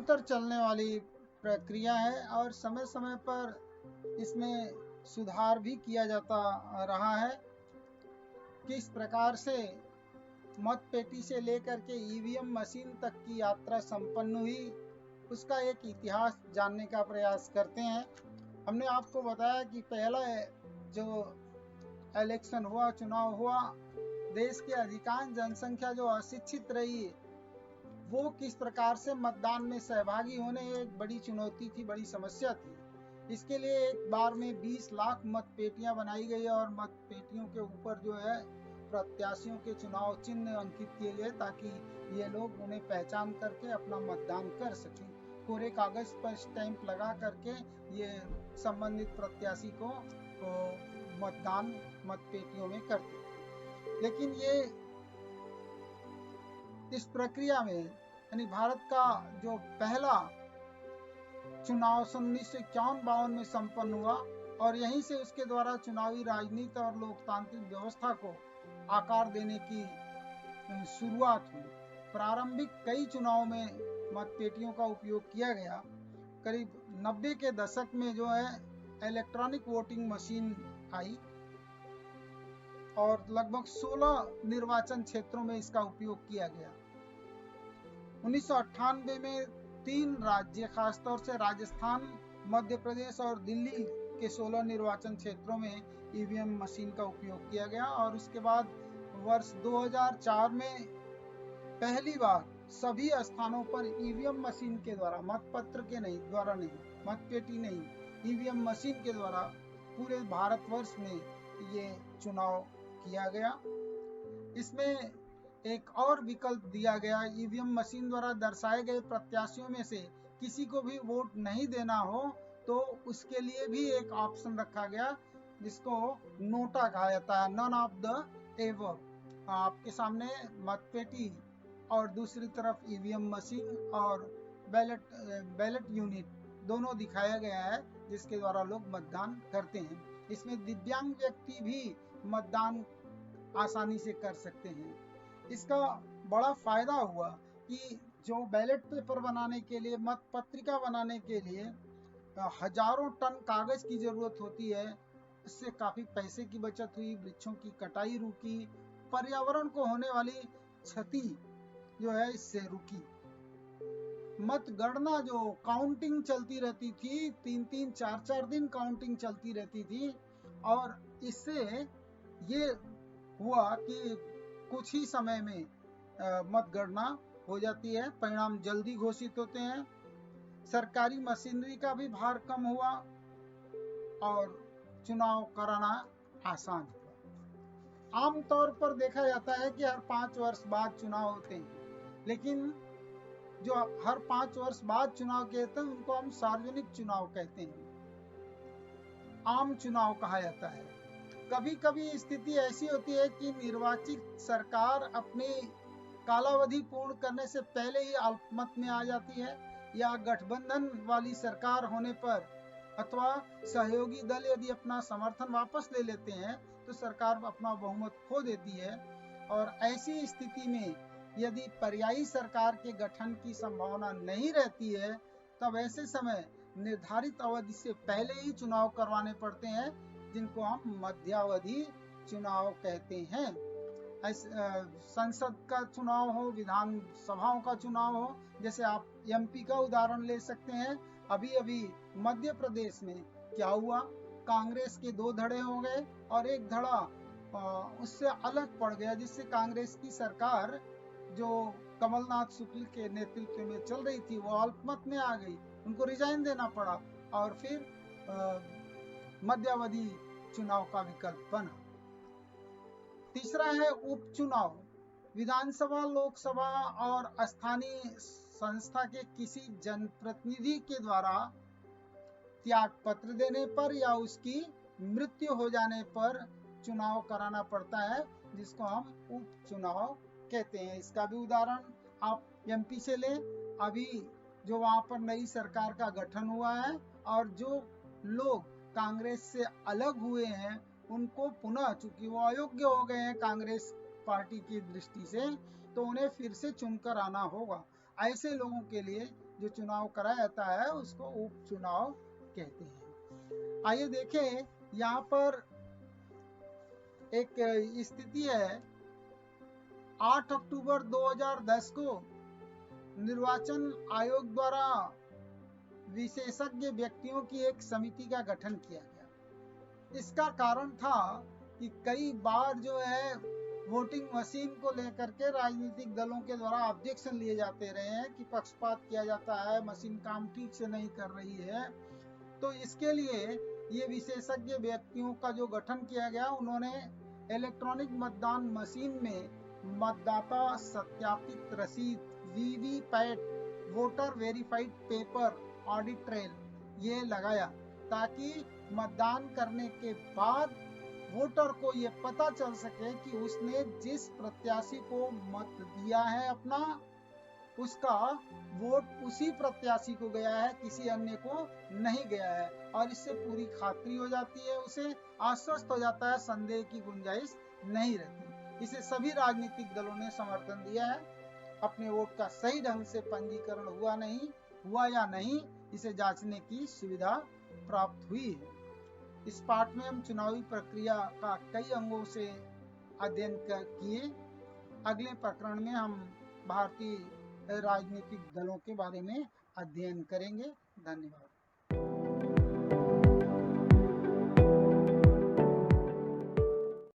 निरंतर चलने वाली प्रक्रिया है और समय समय पर इसमें सुधार भी किया जाता रहा है। किस प्रकार से मतपेटी से लेकर के ईवीएम मशीन तक की यात्रा संपन्न हुई, उसका एक इतिहास जानने का प्रयास करते हैं। हमने आपको बताया कि पहला जो इलेक्शन हुआ, चुनाव हुआ, देश की अधिकांश जनसंख्या जो अशिक्षित रही, वो किस प्रकार से मतदान में सहभागी होने एक बड़ी चुनौती थी, बड़ी समस्या थी। इसके लिए एक बार में 20 लाख मतपेटियां बनाई गई और मतपेटियों के ऊपर जो है प्रत्याशियों के चुनाव चिन्ह अंकित किए गए ताकि ये लोग उन्हें पहचान करके अपना मतदान कर सकें। कोरे कागज पर स्टैंप लगा करके ये संबंधित प्रत्याशी को मतदान मतपेटियों में करते थे। लेकिन ये इस प्रक्रिया में यानी भारत का जो पहला चुनाव 1951-52 में संपन्न हुआ और यहीं से उसके द्वारा चुनावी राजनीति और लोकतांत्रिक व्यवस्था को आकार देने की शुरुआत हुई। प्रारंभिक कई चुनाव में मतपेटियों का उपयोग किया गया। करीब 90 के दशक में जो है इलेक्ट्रॉनिक वोटिंग मशीन आई और लगभग 16 निर्वाचन क्षेत्रों में इसका उपयोग किया गया। 1998 में 3 राज्य, खासतौर से राजस्थान, मध्य प्रदेश और दिल्ली के 16 निर्वाचन क्षेत्रों में ईवीएम मशीन का उपयोग किया गया और उसके बाद वर्ष 2004 में पहली बार सभी स्थानों पर ईवीएम मशीन के द्वारा, मतपत्र के द्वारा नहीं, मतपेटी नहीं, ईवीएम मशीन के द्वारा पूरे भारतवर्ष में ये चुनाव किया गया। इसमें एक और विकल्प दिया गया, ईवीएम मशीन द्वारा दर्शाए गए प्रत्याशियों में से किसी को भी वोट नहीं देना हो तो उसके लिए भी एक ऑप्शन रखा गया जिसको नोटा कहा जाता है, नन ऑफ द एबव। आपके सामने मतपेटी और दूसरी तरफ ईवीएम मशीन और बैलेट यूनिट दोनों दिखाया गया है जिसके द्वारा लोग मतदान करते हैं। इसमें दिव्यांग व्यक्ति भी मतदान आसानी से कर सकते हैं। इसका बड़ा फायदा हुआ कि जो बैलेट पेपर बनाने के लिए, मत पत्रिका बनाने के लिए हजारों टन कागज की जरूरत होती है, इससे काफी पैसे की बचत हुई, वृक्षों की कटाई रुकी, पर्यावरण को होने वाली क्षति जो है इससे रुकी। मतगणना जो काउंटिंग चलती रहती थी, 3-3, 4-4 दिन काउंटिंग चलती रहती थी और इससे ये हुआ कि कुछ ही समय में मतगणना हो जाती है, परिणाम जल्दी घोषित होते हैं, सरकारी मशीनरी का भी भार कम हुआ और चुनाव कराना आसान हुआ। आमतौर पर देखा जाता है कि हर 5 वर्ष बाद चुनाव होते हैं, लेकिन जो हर 5 वर्ष बाद चुनाव कहते हैं उनको हम सार्वजनिक चुनाव कहते हैं, आम चुनाव कहा जाता है। कभी कभी स्थिति ऐसी होती है कि निर्वाचित सरकार अपनी कालावधि पूर्ण करने से पहले ही अल्पमत में आ जाती है या गठबंधन वाली सरकार होने पर अथवा सहयोगी दल यदि अपना समर्थन वापस ले लेते हैं तो सरकार अपना बहुमत खो देती है। और ऐसी स्थिति में यदि पर्यायी सरकार के गठन की संभावना नहीं रहती है तब ऐसे समय निर्धारित अवधि से पहले ही चुनाव करवाने पड़ते हैं जिनको हम मध्यावधि चुनाव कहते हैं। संसद का चुनाव हो, विधान सभाओं का चुनाव हो, जैसे आप एमपी का उदाहरण ले सकते हैं। अभी अभी मध्य प्रदेश में क्या हुआ, कांग्रेस के 2 धड़े हो गए और एक धड़ा उससे अलग पड़ गया जिससे कांग्रेस की सरकार जो कमलनाथ शुक्ल के नेतृत्व में चल रही थी वो अल्पमत में आ गई, उनको रिजाइन देना पड़ा और फिर मध्यावधि चुनाव का विकल्प बना। तीसरा है उपचुनाव। विधानसभा, लोकसभा और स्थानीय संस्था के किसी जनप्रतिनिधि के द्वारा त्याग पत्र देने पर या उसकी मृत्यु हो जाने पर चुनाव कराना पड़ता है जिसको हम उपचुनाव कहते हैं। इसका भी उदाहरण आप एमपी से लें। अभी जो वहां पर नई सरकार का गठन हुआ है और जो लोग कांग्रेस से अलग हुए हैं उनको पुनः, चूंकि वो अयोग्य हो गए हैं कांग्रेस पार्टी की दृष्टि से, तो उन्हें फिर से चुनकर आना होगा। ऐसे लोगों के लिए जो चुनाव कराया जाता है उसको उपचुनाव कहते हैं। आइए देखें, यहाँ पर एक स्थिति है। 8 अक्टूबर 2010 को निर्वाचन आयोग द्वारा विशेषज्ञ व्यक्तियों की एक समिति का गठन किया गया। इसका कारण था कि कई बार जो है वोटिंग मशीन को लेकर के राजनीतिक दलों के द्वारा ऑब्जेक्शन लिए जाते रहे हैं कि पक्षपात किया जाता है, मशीन काम ठीक से नहीं कर रही है। तो इसके लिए ये विशेषज्ञ व्यक्तियों का जो गठन किया गया, उन्होंने इलेक्ट्रॉनिक मतदान मशीन में मतदाता सत्यापित रसीद, VVPAT, voter verified paper, audit trail ये लगाया, ताकि मतदान करने के बाद वोटर को ये पता चल सके कि उसने जिस प्रत्याशी को मत दिया है अपना, उसका वोट उसी प्रत्याशी को गया है, किसी अन्य को नहीं गया है। और इससे पूरी खातरी हो जाती है, उसे आश्वस्त हो जाता है, संदेह की गुंजाइश नहीं रहती। इसे सभी राजनीतिक दलों ने समर्थन दिया है। अपने वोट का सही ढंग से पंजीकरण हुआ या नहीं, इसे जांचने की सुविधा प्राप्त हुई है। इस पाठ में हम चुनावी प्रक्रिया का कई अंगों से अध्ययन किए। अगले प्रकरण में हम भारतीय राजनीतिक दलों के बारे में अध्ययन करेंगे। धन्यवाद।